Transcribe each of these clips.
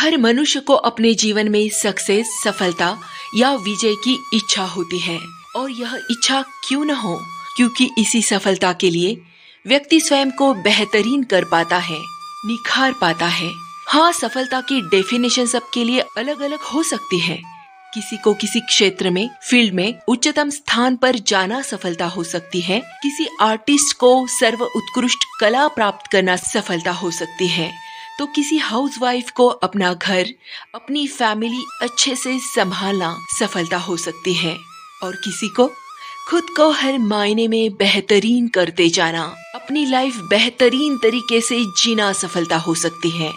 हर मनुष्य को अपने जीवन में सक्सेस, सफलता या विजय की इच्छा होती है। और यह इच्छा क्यों न हो, क्योंकि इसी सफलता के लिए व्यक्ति स्वयं को बेहतरीन कर पाता है, निखार पाता है। हाँ, सफलता की डेफिनेशन सबके लिए अलग अलग हो सकती है। किसी को किसी क्षेत्र में, फील्ड में उच्चतम स्थान पर जाना सफलता हो सकती है। किसी आर्टिस्ट को सर्व उत्कृष्ट कला प्राप्त करना सफलता हो सकती है, तो किसी हाउसवाइफ को अपना घर, अपनी फैमिली अच्छे से संभालना सफलता हो सकती है। और किसी को खुद को हर मायने में बेहतरीन करते जाना, अपनी लाइफ बेहतरीन तरीके से जीना सफलता हो सकती है।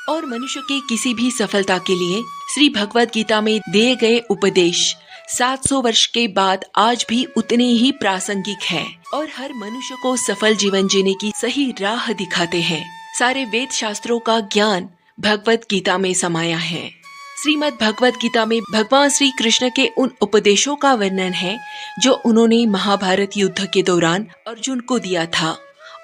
और मनुष्य के किसी भी सफलता के लिए श्री भगवद गीता में दिए गए उपदेश 700 वर्ष के बाद आज भी उतने ही प्रासंगिक है और हर मनुष्य को सफल जीवन जीने की सही राह दिखाते हैं। सारे वेद शास्त्रों का ज्ञान भगवद गीता में समाया है। श्रीमद् भगवद गीता में भगवान श्री कृष्ण के उन उपदेशों का वर्णन है जो उन्होंने महाभारत युद्ध के दौरान अर्जुन को दिया था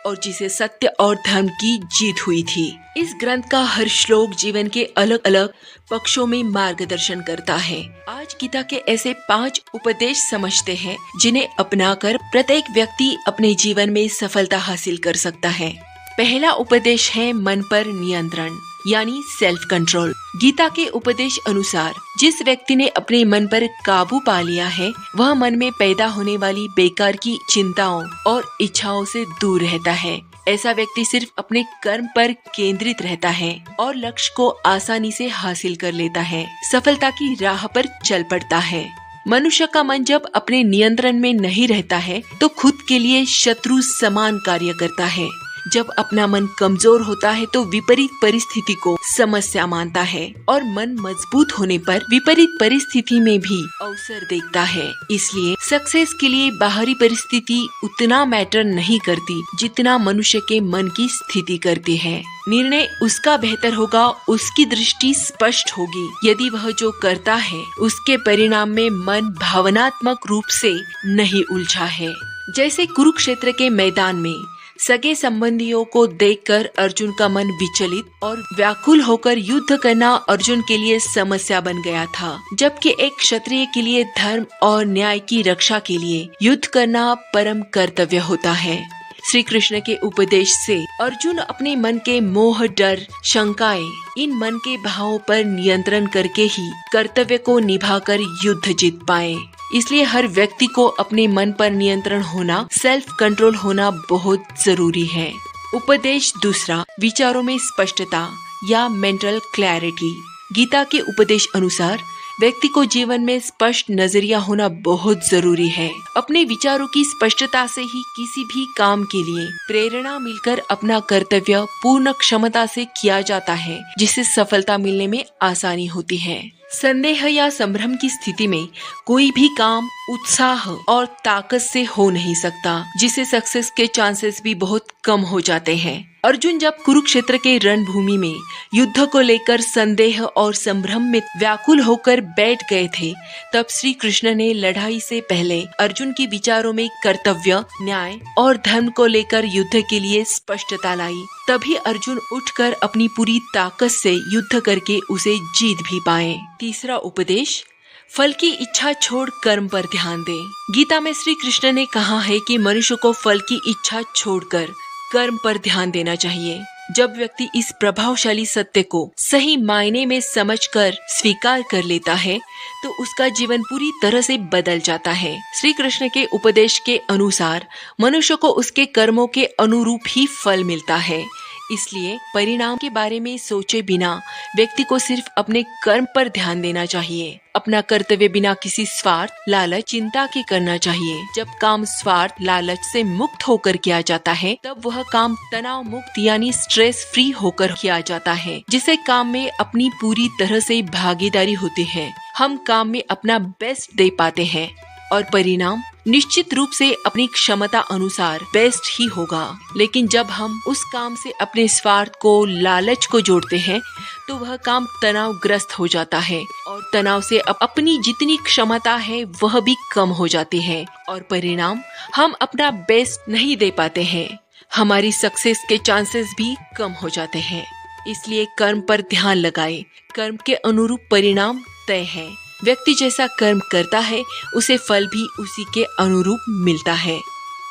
और जिसे सत्य और धर्म की जीत हुई थी। इस ग्रंथ का हर श्लोक जीवन के अलग अलग पक्षों में मार्गदर्शन करता है। आज गीता के ऐसे 5 उपदेश समझते हैं जिन्हें अपनाकर प्रत्येक व्यक्ति अपने जीवन में सफलता हासिल कर सकता है। पहला उपदेश है मन पर नियंत्रण, यानी सेल्फ कंट्रोल। गीता के उपदेश अनुसार जिस व्यक्ति ने अपने मन पर काबू पा लिया है, वह मन में पैदा होने वाली बेकार की चिंताओं और इच्छाओं से दूर रहता है। ऐसा व्यक्ति सिर्फ अपने कर्म पर केंद्रित रहता है और लक्ष्य को आसानी से हासिल कर लेता है, सफलता की राह पर चल पड़ता है। मनुष्य का मन जब अपने नियंत्रण में नहीं रहता है तो खुद के लिए शत्रु समान कार्य करता है। जब अपना मन कमजोर होता है तो विपरीत परिस्थिति को समस्या मानता है और मन मजबूत होने पर विपरीत परिस्थिति में भी अवसर देखता है। इसलिए सक्सेस के लिए बाहरी परिस्थिति उतना मैटर नहीं करती जितना मनुष्य के मन की स्थिति करती है। निर्णय उसका बेहतर होगा, उसकी दृष्टि स्पष्ट होगी यदि वह जो करता है उसके परिणाम में मन भावनात्मक रूप से नहीं उलझा है। जैसे कुरुक्षेत्र के मैदान में सगे संबंधियों को देखकर अर्जुन का मन विचलित और व्याकुल होकर युद्ध करना अर्जुन के लिए समस्या बन गया था, जबकि एक क्षत्रिय के लिए धर्म और न्याय की रक्षा के लिए युद्ध करना परम कर्तव्य होता है। श्री कृष्ण के उपदेश से अर्जुन अपने मन के मोह, डर, शंकाएं, इन मन के भावों पर नियंत्रण करके ही कर्तव्य को निभाकर युद्ध जीत पाए। इसलिए हर व्यक्ति को अपने मन पर नियंत्रण होना, सेल्फ कंट्रोल होना बहुत जरूरी है। उपदेश दूसरा, विचारों में स्पष्टता या मेंटल क्लैरिटी। गीता के उपदेश अनुसार व्यक्ति को जीवन में स्पष्ट नजरिया होना बहुत जरूरी है। अपने विचारों की स्पष्टता से ही किसी भी काम के लिए प्रेरणा मिलकर अपना कर्तव्य पूर्ण क्षमता से किया जाता है, जिससे सफलता मिलने में आसानी होती है। संदेह या संभ्रम की स्थिति में कोई भी काम उत्साह और ताकत से हो नहीं सकता, जिससे सक्सेस के चांसेस भी बहुत कम हो जाते हैं। अर्जुन जब कुरुक्षेत्र के रणभूमि में युद्ध को लेकर संदेह और संभ्रम में व्याकुल होकर बैठ गए थे, तब श्री कृष्ण ने लड़ाई से पहले अर्जुन के विचारों में कर्तव्य, न्याय और धर्म को लेकर युद्ध के लिए स्पष्टता लाई। तभी अर्जुन उठकर अपनी पूरी ताकत से युद्ध करके उसे जीत भी पाए। तीसरा उपदेश, फल की इच्छा छोड़ कर्म पर ध्यान दें। गीता में श्री कृष्ण ने कहा है कि मनुष्य को फल की इच्छा छोड़कर कर्म पर ध्यान देना चाहिए। जब व्यक्ति इस प्रभावशाली सत्य को सही मायने में समझकर स्वीकार कर लेता है तो उसका जीवन पूरी तरह से बदल जाता है। श्री कृष्ण के उपदेश के अनुसार मनुष्य को उसके कर्मों के अनुरूप ही फल मिलता है। इसलिए परिणाम के बारे में सोचे बिना व्यक्ति को सिर्फ अपने कर्म पर ध्यान देना चाहिए। अपना कर्तव्य बिना किसी स्वार्थ, लालच, चिंता के करना चाहिए। जब काम स्वार्थ, लालच से मुक्त होकर किया जाता है तब वह काम तनाव मुक्त यानी स्ट्रेस फ्री होकर किया जाता है, जिससे काम में अपनी पूरी तरह से भागीदारी होती है। हम काम में अपना बेस्ट दे पाते हैं और परिणाम निश्चित रूप से अपनी क्षमता अनुसार बेस्ट ही होगा। लेकिन जब हम उस काम से अपने स्वार्थ को, लालच को जोड़ते हैं तो वह काम तनावग्रस्त हो जाता है और तनाव से अपनी जितनी क्षमता है वह भी कम हो जाती है और परिणाम हम अपना बेस्ट नहीं दे पाते हैं। हमारी सक्सेस के चांसेस भी कम हो जाते हैं। इसलिए कर्म पर ध्यान लगाएं। कर्म के अनुरूप परिणाम तय है। व्यक्ति जैसा कर्म करता है उसे फल भी उसी के अनुरूप मिलता है।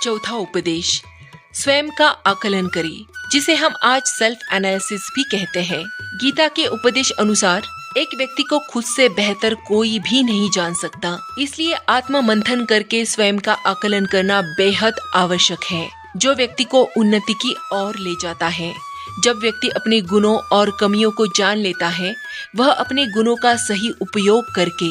चौथा उपदेश, स्वयं का आकलन करें, जिसे हम आज सेल्फ एनालिसिस भी कहते हैं। गीता के उपदेश अनुसार एक व्यक्ति को खुद से बेहतर कोई भी नहीं जान सकता, इसलिए आत्म मंथन करके स्वयं का आकलन करना बेहद आवश्यक है, जो व्यक्ति को उन्नति की ओर ले जाता है। जब व्यक्ति अपने गुणों और कमियों को जान लेता है, वह अपने गुणों का सही उपयोग करके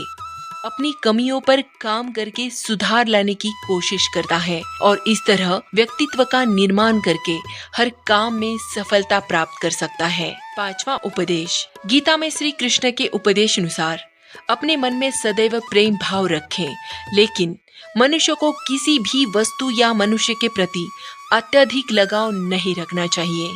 अपनी कमियों पर काम करके सुधार लाने की कोशिश करता है और इस तरह व्यक्तित्व का निर्माण करके हर काम में सफलता प्राप्त कर सकता है। पांचवा उपदेश, गीता में श्री कृष्ण के उपदेश अनुसार अपने मन में सदैव प्रेम भाव रखें, लेकिन मनुष्य को किसी भी वस्तु या मनुष्य के प्रति अत्यधिक लगाव नहीं रखना चाहिए।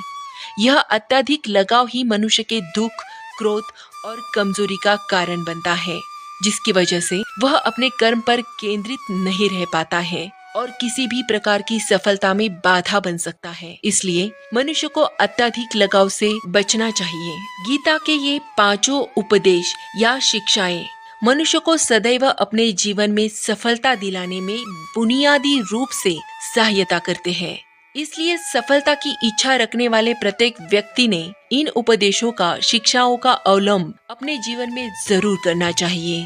यह अत्यधिक लगाव ही मनुष्य के दुख, क्रोध और कमजोरी का कारण बनता है, जिसकी वजह से वह अपने कर्म पर केंद्रित नहीं रह पाता है और किसी भी प्रकार की सफलता में बाधा बन सकता है। इसलिए मनुष्य को अत्यधिक लगाव से बचना चाहिए। गीता के ये पांचों उपदेश या शिक्षाएं मनुष्य को सदैव अपने जीवन में सफलता दिलाने में बुनियादी रूप से सहायता करते हैं। इसलिए सफलता की इच्छा रखने वाले प्रत्येक व्यक्ति ने इन उपदेशों का, शिक्षाओं का अवलंब अपने जीवन में जरूर करना चाहिए।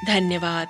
धन्यवाद।